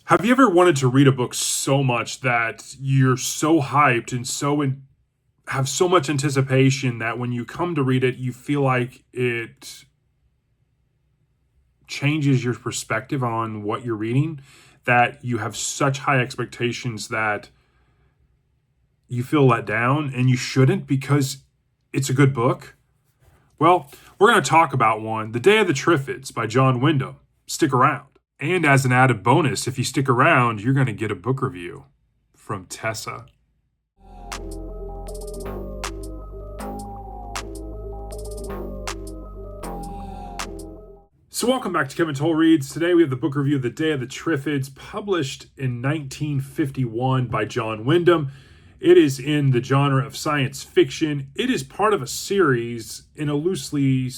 Have you ever wanted to read a book so much that you're so hyped and have so much anticipation that when you come to read it, you feel like it changes your perspective on what you're reading? That you have such high expectations that you feel let down, and you shouldn't because it's a good book? Well, we're going to talk about one, The Day of the Triffids by John Wyndham. Stick around. And as an added bonus, if you stick around, you're going to get a book review from Tessa. So welcome back to Kevin Toll Reads. Today we have the book review of The Day of the Triffids, published in 1951 by John Wyndham. It is in the genre of science fiction. It is part of a series in a loosely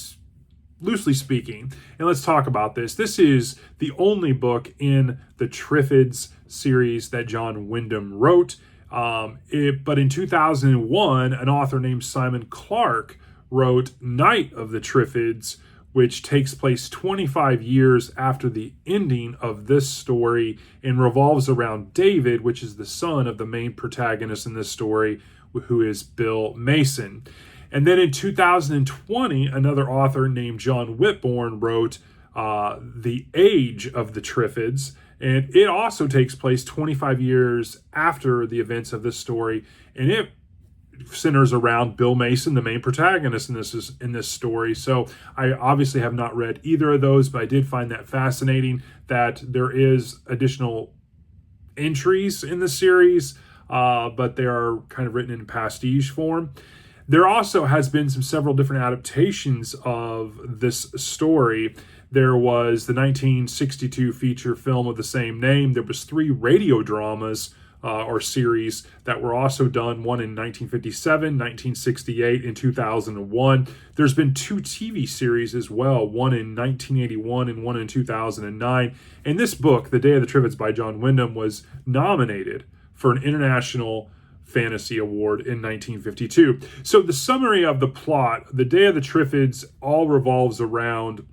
speaking. And let's talk about this. This is the only book in the Triffids series that John Wyndham wrote. But in 2001, an author named Simon Clark wrote Night of the Triffids, which takes place 25 years after the ending of this story and revolves around David, which is the son of the main protagonist in this story, who is Bill Mason. And then in 2020, another author named John Whitbourne wrote The Age of the Triffids, and it also takes place 25 years after the events of this story, and it centers around Bill Mason, the main protagonist in this story. So I obviously have not read either of those, but I did find that fascinating that there is additional entries in the series, but they are kind of written in pastiche form. There also has been several different adaptations of this story. There was the 1962 feature film of the same name. There was 3 radio dramas or series that were also done, one in 1957, 1968, and 2001. There's been 2 TV series as well, one in 1981 and one in 2009. And this book, The Day of the Triffids by John Wyndham, was nominated for an International Fantasy Award in 1952. So the summary of the plot, The Day of the Triffids, all revolves around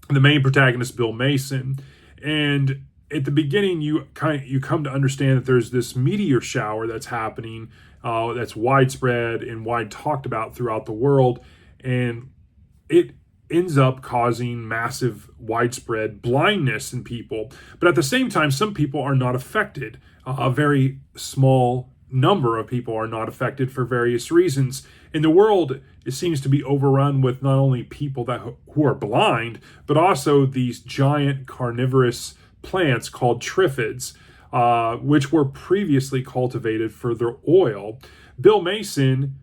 the main protagonist, Bill Mason. And at the beginning, you come to understand that there's this meteor shower that's happening, that's widespread and wide talked about throughout the world, and it ends up causing massive widespread blindness in people. But at the same time, some people are not affected. A very small number of people are not affected for various reasons. In the world, it seems to be overrun with not only people who are blind, but also these giant carnivorous plants called triffids, which were previously cultivated for their oil. Bill Mason,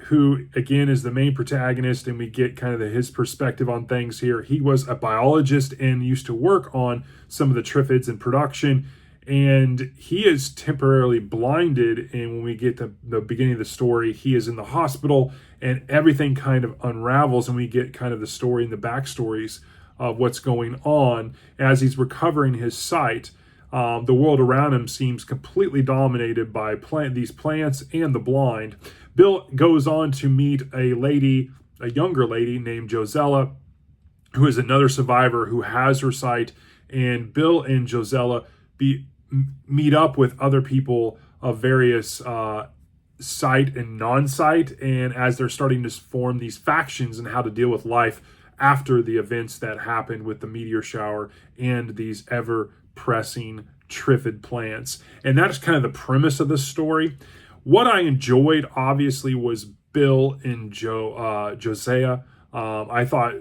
who again is the main protagonist, and we get kind of his perspective on things here. He was a biologist and used to work on some of the triffids in production, and he is temporarily blinded. And when we get to the beginning of the story, he is in the hospital, and everything kind of unravels, and we get kind of the story and the backstories of what's going on as he's recovering his sight. The world around him seems completely dominated by these plants and the blind. Bill goes on to meet a younger lady named Josella, who is another survivor who has her sight. And Bill and Josella meet up with other people of various sight and non-sight, and as they're starting to form these factions and how to deal with life after the events that happened with the meteor shower and these ever-pressing triffid plants. And that's kind of the premise of the story. What I enjoyed, obviously, was Bill and Josiah. I thought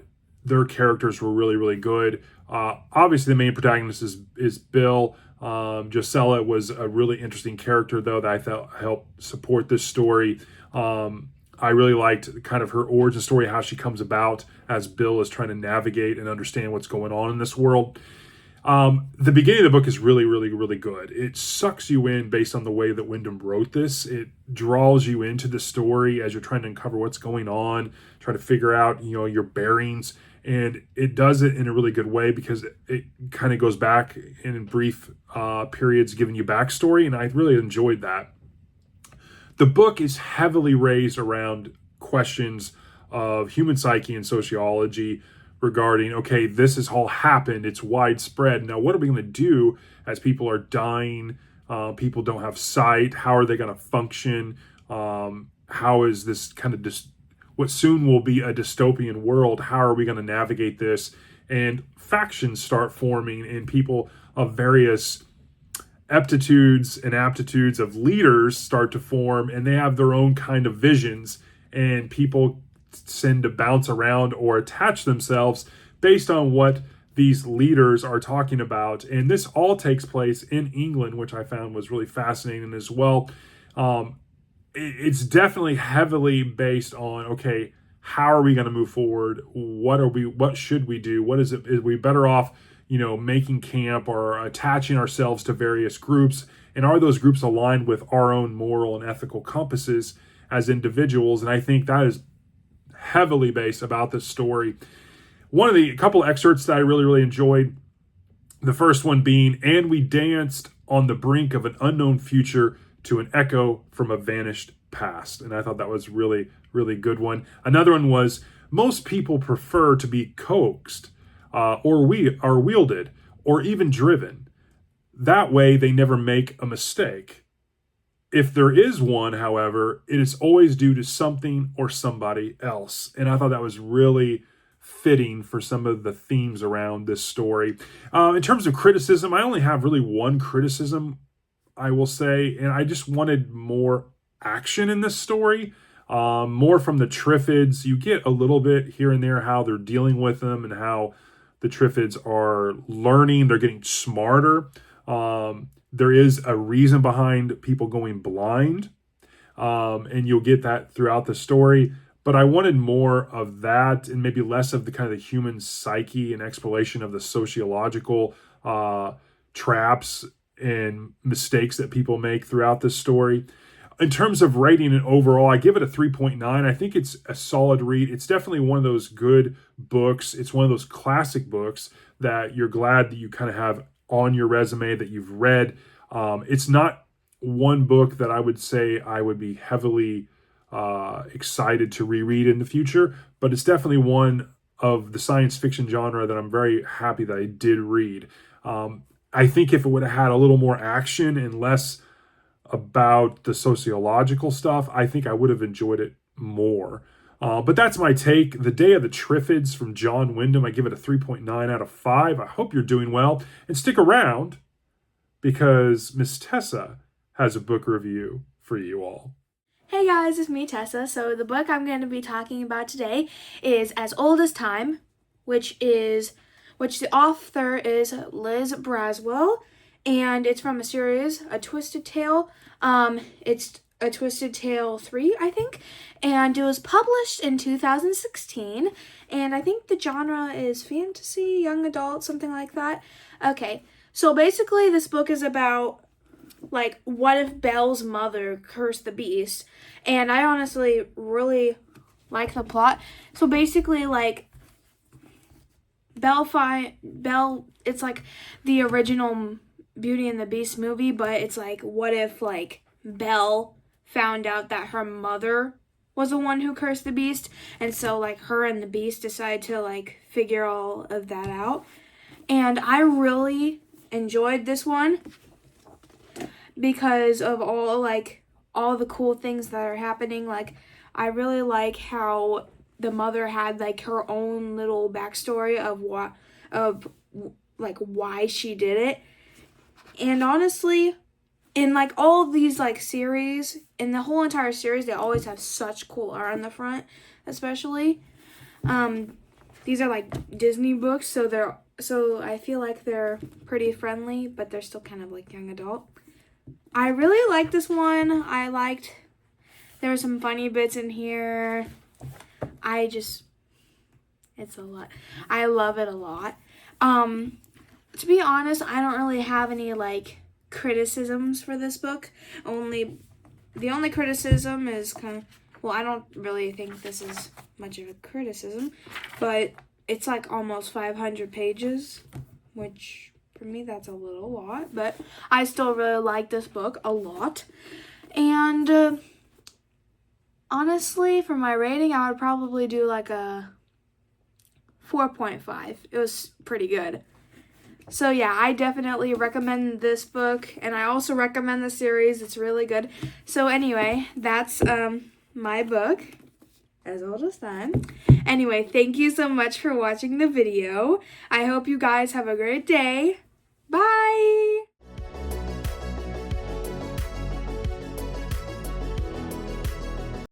their characters were really, really good. Obviously, the main protagonist is Bill. Josella was a really interesting character, though, that I felt helped support this story. I really liked kind of her origin story, how she comes about as Bill is trying to navigate and understand what's going on in this world. The beginning of the book is really, really, really good. It sucks you in based on the way that Wyndham wrote this. It draws you into the story as you're trying to uncover what's going on, try to figure out, your bearings. And it does it in a really good way because it kind of goes back in brief periods, giving you backstory. And I really enjoyed that. The book is heavily raised around questions of human psyche and sociology, regarding, okay, this has all happened, it's widespread. Now, what are we going to do as people are dying? People don't have sight. How are they going to function? How is this kind of what soon will be a dystopian world? How are we going to navigate this? And factions start forming, and people of various aptitudes of leaders start to form, and they have their own kind of visions, and people tend to bounce around or attach themselves based on what these leaders are talking about. And this all takes place in England, which I found was really fascinating as well. It's definitely heavily based on, okay, how are we going to move forward? What should we do? What is it? Is we better off, making camp or attaching ourselves to various groups? And are those groups aligned with our own moral and ethical compasses as individuals? And I think that is heavily based about this story. A couple excerpts that I really, really enjoyed. The first one being, "And we danced on the brink of an unknown future to an echo from a vanished past." And I thought that was really, really good one. Another one was, "Most people prefer to be coaxed or wielded or even driven. That way they never make a mistake. If there is one, however, it is always due to something or somebody else." And I thought that was really fitting for some of the themes around this story. In terms of criticism, I only have really one criticism, I will say, and I just wanted more action in this story, more from the Triffids. You get a little bit here and there how they're dealing with them and how the Triffids are learning, they're getting smarter. There is a reason behind people going blind, and you'll get that throughout the story. But I wanted more of that and maybe less of the kind of the human psyche and exploration of the sociological traps and mistakes that people make throughout this story. In terms of rating it overall, I give it a 3.9. I think it's a solid read. It's definitely one of those good books. It's one of those classic books that you're glad that you kind of have on your resume that you've read. It's not one book that I would say I would be heavily excited to reread in the future, but it's definitely one of the science fiction genre that I'm very happy that I did read. I think if it would have had a little more action and less about the sociological stuff, I think I would have enjoyed it more. But that's my take. The Day of the Triffids from John Wyndham. I give it a 3.9 out of 5. I hope you're doing well. And stick around because Miss Tessa has a book review for you all. Hey guys, it's me, Tessa. So the book I'm going to be talking about today is As Old as Time, which the author is Liz Braswell, and it's from a series, A Twisted Tale. It's A Twisted Tale 3, I think, and it was published in 2016, and I think the genre is fantasy, young adult, something like that. Okay, so basically this book is about, like, what if Belle's mother cursed the beast? And I honestly really like the plot. So basically, like, Belle, it's like the original Beauty and the Beast movie, but it's like, what if, like, Belle found out that her mother was the one who cursed the beast, and so, like, her and the beast decide to, like, figure all of that out. And I really enjoyed this one because of all the cool things that are happening. Like, I really like how the mother had, like, her own little backstory of why she did it. And honestly, in, like, all of these, like, series, in the whole entire series, they always have such cool art on the front, especially. These are, like, Disney books, so I feel like they're pretty friendly, but they're still kind of, like, young adult. I really like this one. There were some funny bits in here. It's a lot. I love it a lot. To be honest, I don't really have any, like, criticisms for this book. The only criticism is I don't really think this is much of a criticism, but it's, like, almost 500 pages, which for me that's a little lot, but I still really like this book a lot. And honestly, for my rating, I would probably do like a 4.5. It was pretty good. So yeah, I definitely recommend this book, and I also recommend the series. It's really good. So anyway, that's my book, As Old as Time. Anyway, thank you so much for watching the video. I hope you guys have a great day. Bye!